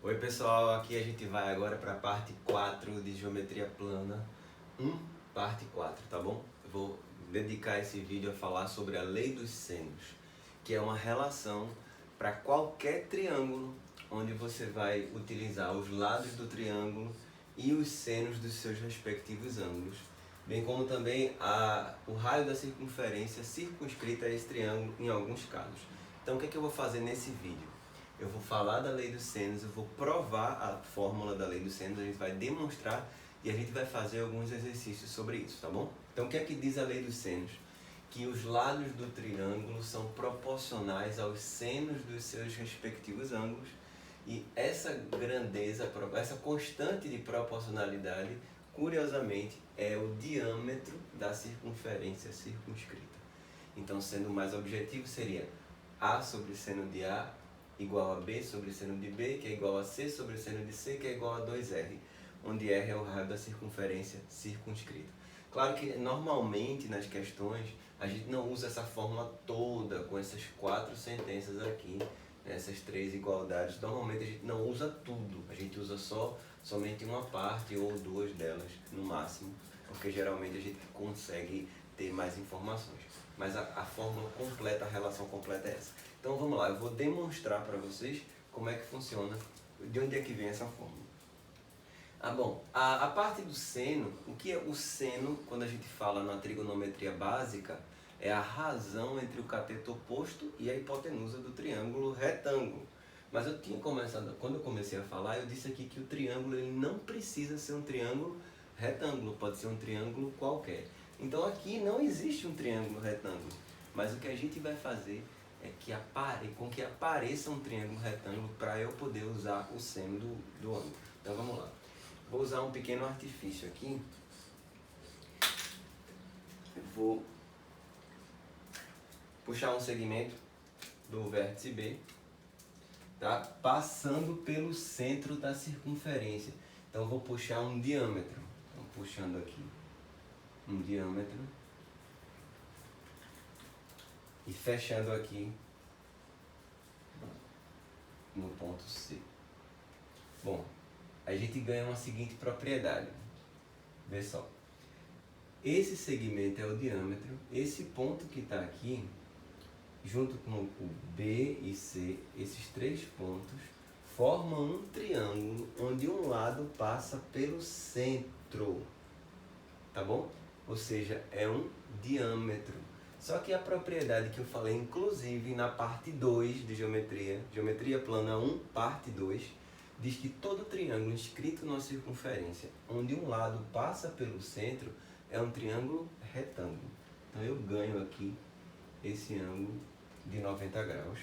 Oi pessoal, aqui a gente vai agora para a parte 4 de geometria plana, parte 4, tá bom? Eu vou dedicar esse vídeo a falar sobre a lei dos senos, que é uma relação para qualquer triângulo, onde você vai utilizar os lados do triângulo e os senos dos seus respectivos ângulos, bem como também o raio da circunferência circunscrita a esse triângulo em alguns casos. Então o que é que eu vou fazer nesse vídeo? Eu vou falar da lei dos senos, eu vou provar a fórmula da lei dos senos, a gente vai demonstrar e a gente vai fazer alguns exercícios sobre isso, tá bom? Então o que é que diz a lei dos senos? Que os lados do triângulo são proporcionais aos senos dos seus respectivos ângulos e essa grandeza, essa constante de proporcionalidade, curiosamente, é o diâmetro da circunferência circunscrita. Então, sendo mais objetivo, seria A sobre seno de A igual a B sobre seno de B, que é igual a C sobre seno de C, que é igual a 2R, onde R é o raio da circunferência circunscrita. Claro que normalmente nas questões a gente não usa essa fórmula toda com essas 4 sentenças aqui, né, essas 3 igualdades. Normalmente a gente não usa tudo, a gente usa somente uma parte ou duas delas no máximo, porque geralmente a gente consegue ter mais informações. Mas a fórmula completa, a relação completa é essa. Então vamos lá, eu vou demonstrar para vocês como é que funciona, de onde é que vem essa fórmula. Bom, a parte do seno, o que é o seno, quando a gente fala na trigonometria básica, é a razão entre o cateto oposto e a hipotenusa do triângulo retângulo. Mas eu tinha começado, quando eu comecei a falar, eu disse aqui que o triângulo ele não precisa ser um triângulo retângulo, pode ser um triângulo qualquer. Então aqui não existe um triângulo retângulo, mas o que a gente vai fazer é que com que apareça um triângulo retângulo para eu poder usar o seno do ângulo. Então vamos lá. Vou usar um pequeno artifício aqui. Eu vou puxar um segmento do vértice B, tá? Passando pelo centro da circunferência. Então eu vou puxar um diâmetro. Então puxando aqui um diâmetro e fechando aqui no ponto C. Bom, a gente ganha uma seguinte propriedade. Vê só. Esse segmento é o diâmetro, esse ponto que está aqui, junto com o B e C, esses três pontos, formam um triângulo onde um lado passa pelo centro, tá bom? Ou seja, é um diâmetro. Só que a propriedade que eu falei, inclusive na parte 2 de geometria plana 1, parte 2, diz que todo triângulo inscrito numa circunferência, onde um lado passa pelo centro, é um triângulo retângulo. Então eu ganho aqui esse ângulo de 90 graus.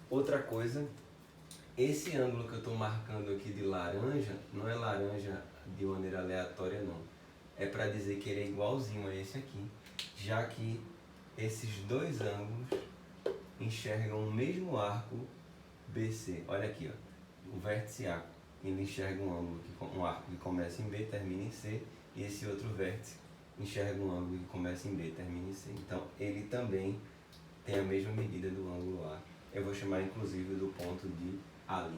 Outra coisa, esse ângulo que eu estou marcando aqui de laranja, não é laranja de maneira aleatória não. É para dizer que ele é igualzinho a esse aqui, já que esses dois ângulos enxergam o mesmo arco BC. Olha aqui, ó. O vértice A, ele enxerga um arco que começa em B, termina em C, e esse outro vértice enxerga um ângulo que começa em B, termina em C. Então, ele também tem a mesma medida do ângulo A. Eu vou chamar, inclusive, do ponto de A',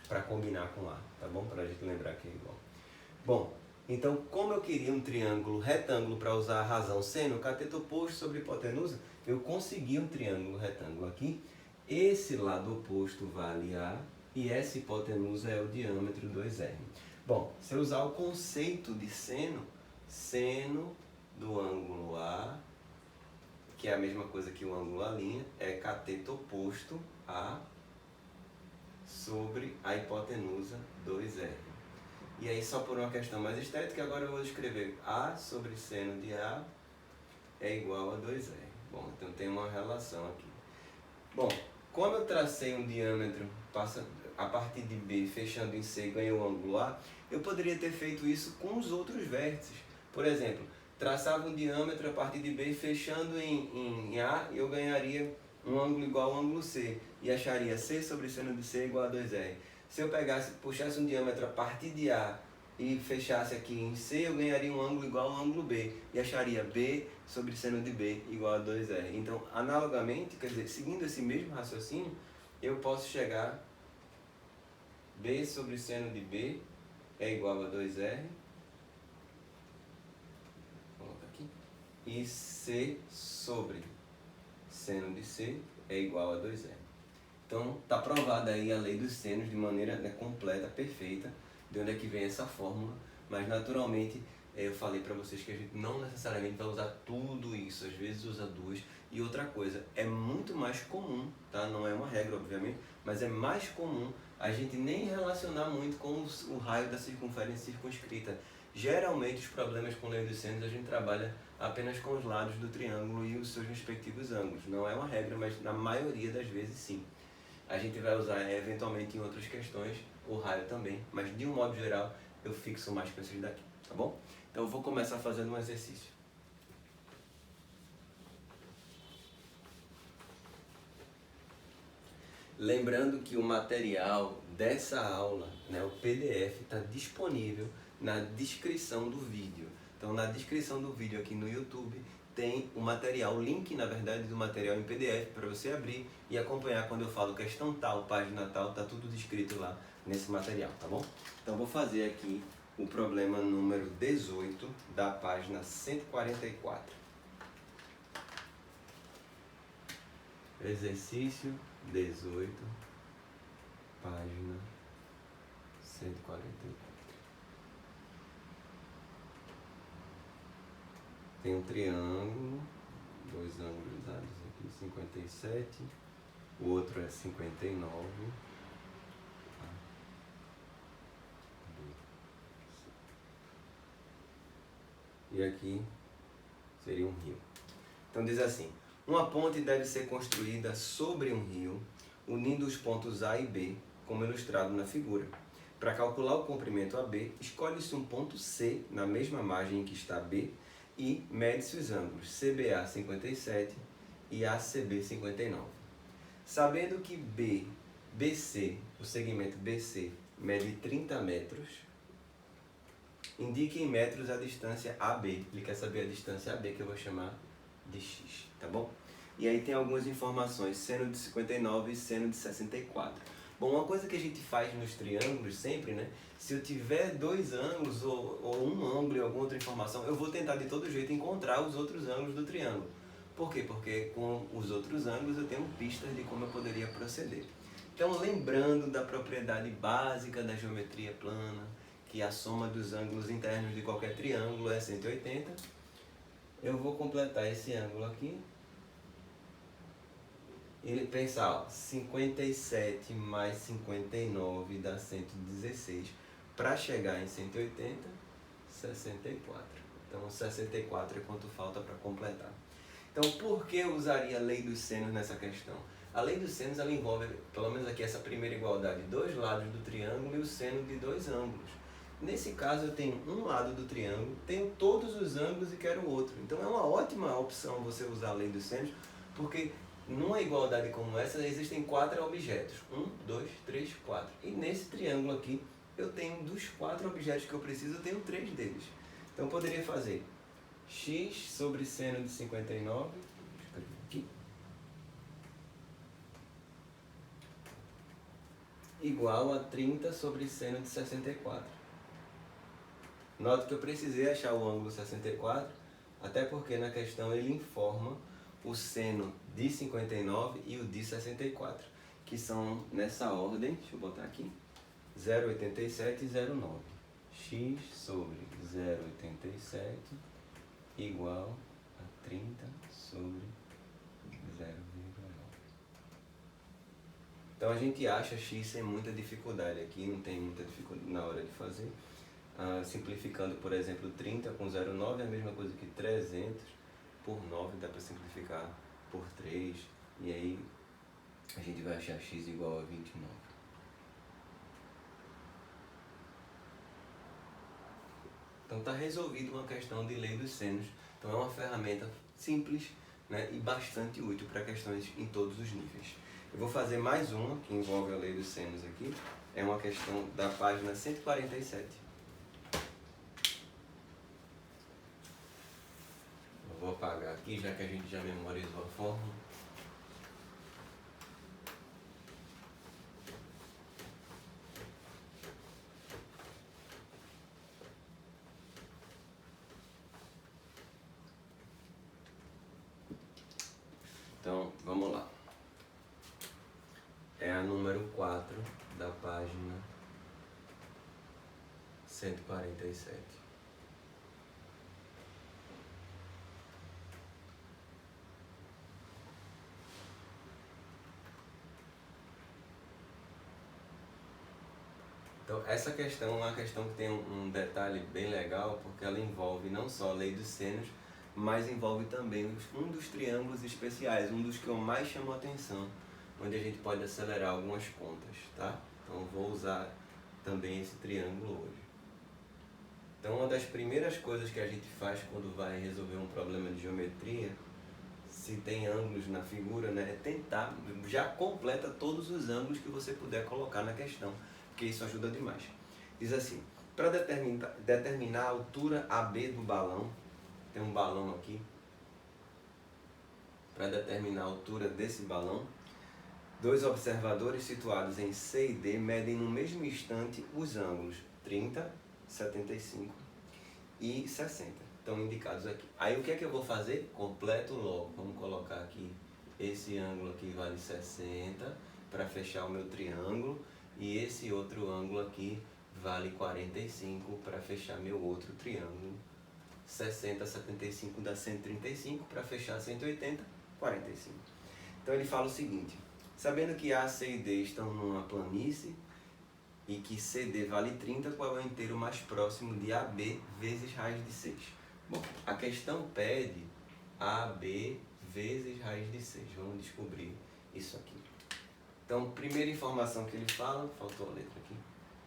para combinar com A, tá bom? Para a gente lembrar que é igual. Bom, então, como eu queria um triângulo retângulo para usar a razão seno, cateto oposto sobre hipotenusa, eu consegui um triângulo retângulo aqui. Esse lado oposto vale A, e essa hipotenusa é o diâmetro 2R. Bom, se eu usar o conceito de seno, seno do ângulo A, que é a mesma coisa que o ângulo A', é cateto oposto A sobre a hipotenusa 2R. E aí, só por uma questão mais estética, agora eu vou escrever A sobre seno de A é igual a 2R. Bom, então tem uma relação aqui. Bom, como eu tracei um diâmetro a partir de B, fechando em C, ganhou o ângulo A, eu poderia ter feito isso com os outros vértices. Por exemplo, traçava um diâmetro a partir de B, fechando em A, e eu ganharia um ângulo igual ao ângulo C, e acharia C sobre seno de C igual a 2R. Se eu puxasse um diâmetro a partir de A e fechasse aqui em C, eu ganharia um ângulo igual ao ângulo B, e acharia B sobre seno de B igual a 2R. Então, analogamente, quer dizer, seguindo esse mesmo raciocínio, eu posso chegar B sobre seno de B é igual a 2R. Coloca aqui. E C sobre seno de C é igual a 2R. Então, está provada aí a lei dos senos de maneira, né, completa, perfeita, de onde é que vem essa fórmula, mas naturalmente eu falei para vocês que a gente não necessariamente vai usar tudo isso, às vezes usa duas. E outra coisa, é muito mais comum, tá? Não é uma regra, obviamente, mas é mais comum a gente nem relacionar muito com o raio da circunferência circunscrita. Geralmente os problemas com lei dos senos a gente trabalha apenas com os lados do triângulo e os seus respectivos ângulos. Não é uma regra, mas na maioria das vezes sim. A gente vai usar eventualmente em outras questões o raio também, mas de um modo geral eu fixo mais com esses daqui, tá bom? Então eu vou começar fazendo um exercício. Lembrando que o material dessa aula, né, o PDF, está disponível na descrição do vídeo. Então na descrição do vídeo aqui no YouTube tem o material, o link na verdade do material em PDF para você abrir e acompanhar quando eu falo questão tal, página tal, tá tudo descrito lá nesse material, tá bom? Então vou fazer aqui o problema número 18 da página 144. Exercício 18, página 144. Tem um triângulo, dois ângulos dados aqui, 57, o outro é 59. E aqui seria um rio. Então diz assim: uma ponte deve ser construída sobre um rio, unindo os pontos A e B, como ilustrado na figura. Para calcular o comprimento AB, escolhe-se um ponto C na mesma margem em que está B e mede-se os ângulos CBA 57 e ACB 59. Sabendo que BC, o segmento BC, mede 30 metros, indique em metros a distância AB. Ele quer saber a distância AB, que eu vou chamar de X, tá bom? E aí tem algumas informações, seno de 59 e seno de 64. Bom, uma coisa que a gente faz nos triângulos sempre, né? Se eu tiver dois ângulos ou um ângulo e alguma outra informação, eu vou tentar de todo jeito encontrar os outros ângulos do triângulo. Por quê? Porque com os outros ângulos eu tenho pistas de como eu poderia proceder. Então, lembrando da propriedade básica da geometria plana, que a soma dos ângulos internos de qualquer triângulo é 180, eu vou completar esse ângulo aqui. Ele pensar, ó, 57 mais 59 dá 116. Para chegar em 180, 64. Então, 64 é quanto falta para completar. Então, por que eu usaria a lei dos senos nessa questão? A lei dos senos ela envolve, pelo menos aqui, essa primeira igualdade, dois lados do triângulo e o seno de dois ângulos. Nesse caso, eu tenho um lado do triângulo, tenho todos os ângulos e quero o outro. Então, é uma ótima opção você usar a lei dos senos, porque numa igualdade como essa, existem 4 objetos. 1, 2, 3, 4. E nesse triângulo aqui, eu tenho dos 4 objetos que eu preciso, eu tenho 3 deles. Então, eu poderia fazer x sobre seno de 59, aqui, igual a 30 sobre seno de 64. Note que eu precisei achar o ângulo 64, até porque na questão ele informa o seno de 59 e o de 64, que são nessa ordem, deixa eu botar aqui, 0,87 e 0,9. X sobre 0,87 igual a 30 sobre 0,9. Então a gente acha x sem muita dificuldade aqui, não tem muita dificuldade na hora de fazer. Simplificando, por exemplo, 30 com 0,9 é a mesma coisa que 300 por 9, dá para simplificar por 3, e aí a gente vai achar x igual a 29. Então está resolvido uma questão de lei dos senos. Então é uma ferramenta simples, né, e bastante útil para questões em todos os níveis. Eu vou fazer mais uma que envolve a lei dos senos aqui. É uma questão da página 147. Eu vou apagar aqui, já que a gente já memorizou a fórmula. número 4 da página 147. Então, essa questão é uma questão que tem um detalhe bem legal, porque ela envolve não só a lei dos sênios, mas envolve também um dos triângulos especiais, um dos que eu mais chamo a atenção, onde a gente pode acelerar algumas contas, tá? Então, eu vou usar também esse triângulo hoje. Então, uma das primeiras coisas que a gente faz quando vai resolver um problema de geometria, se tem ângulos na figura, né, é tentar, já completa todos os ângulos que você puder colocar na questão, porque isso ajuda demais. Diz assim, para determinar a altura AB do balão, tem um balão aqui, para determinar a altura desse balão, dois observadores situados em C e D medem no mesmo instante os ângulos 30, 75 e 60. Estão indicados aqui. Aí o que é que eu vou fazer? Completo logo. Vamos colocar aqui, esse ângulo aqui vale 60 para fechar o meu triângulo. E esse outro ângulo aqui vale 45 para fechar meu outro triângulo. 60, 75 dá 135, para fechar 180, 45. Então ele fala o seguinte, sabendo que A, C e D estão numa planície e que CD vale 30, qual é o inteiro mais próximo de AB vezes raiz de 6? Bom, a questão pede AB vezes raiz de 6. Vamos descobrir isso aqui. Então, primeira informação que ele fala, faltou a letra aqui,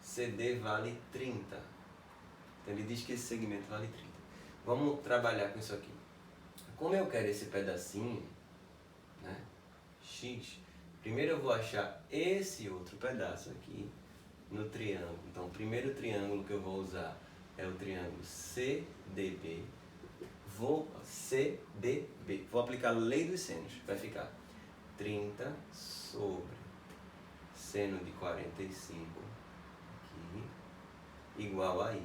CD vale 30. Então, ele diz que esse segmento vale 30. Vamos trabalhar com isso aqui. Como eu quero esse pedacinho, né, X, primeiro eu vou achar esse outro pedaço aqui no triângulo. Então, o primeiro triângulo que eu vou usar é o triângulo CDB. CDB. Vou aplicar a lei dos sênios. Vai ficar 30 sobre seno de 45 aqui, igual a y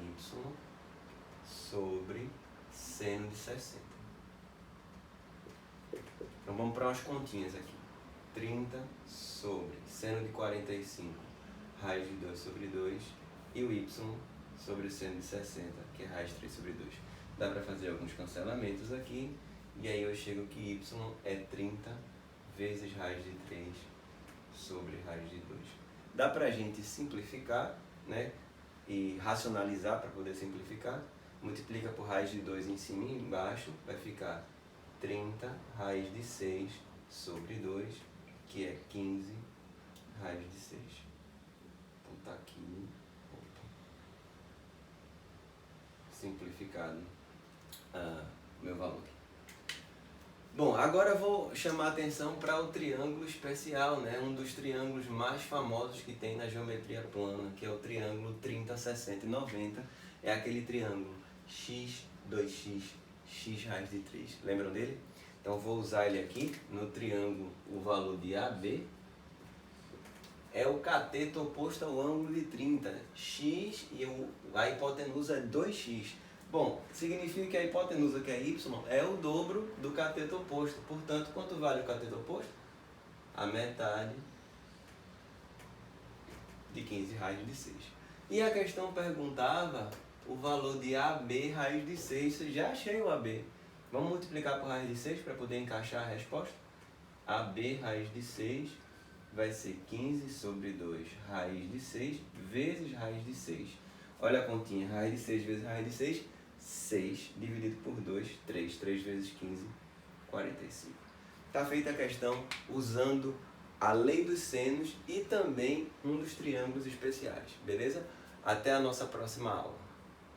sobre seno de 60. Então vamos para umas continhas aqui. 30 sobre seno de 45, raiz de 2 sobre 2, e o y sobre seno de 60, que é raiz de 3 sobre 2. Dá para fazer alguns cancelamentos aqui, e aí eu chego que y é 30 vezes raiz de 3 sobre raiz de 2. Dá para a gente simplificar, né, e racionalizar para poder simplificar. Multiplica por raiz de 2 em cima e embaixo, vai ficar 30 raiz de 6 sobre 2, que é 15 raiz de 6. Então tá aqui, simplificado meu valor. Bom, agora eu vou chamar a atenção para o triângulo especial, né? Um dos triângulos mais famosos que tem na geometria plana, que é o triângulo 30, 60 e 90. É aquele triângulo x, 2x, x raiz de 3. Lembram dele? Então vou usar ele aqui no triângulo, o valor de AB é o cateto oposto ao ângulo de 30. X e a hipotenusa é 2x. Bom, significa que a hipotenusa, que é y, é o dobro do cateto oposto. Portanto, quanto vale o cateto oposto? A metade de 15 raiz de 6. E a questão perguntava o valor de AB raiz de 6. Já achei o AB. Vamos multiplicar por raiz de 6 para poder encaixar a resposta? AB raiz de 6 vai ser 15 sobre 2 raiz de 6 vezes raiz de 6. Olha a continha, raiz de 6 vezes raiz de 6, 6 dividido por 2, 3. 3 vezes 15, 45. Está feita a questão usando a lei dos sênios e também um dos triângulos especiais, beleza? Até a nossa próxima aula.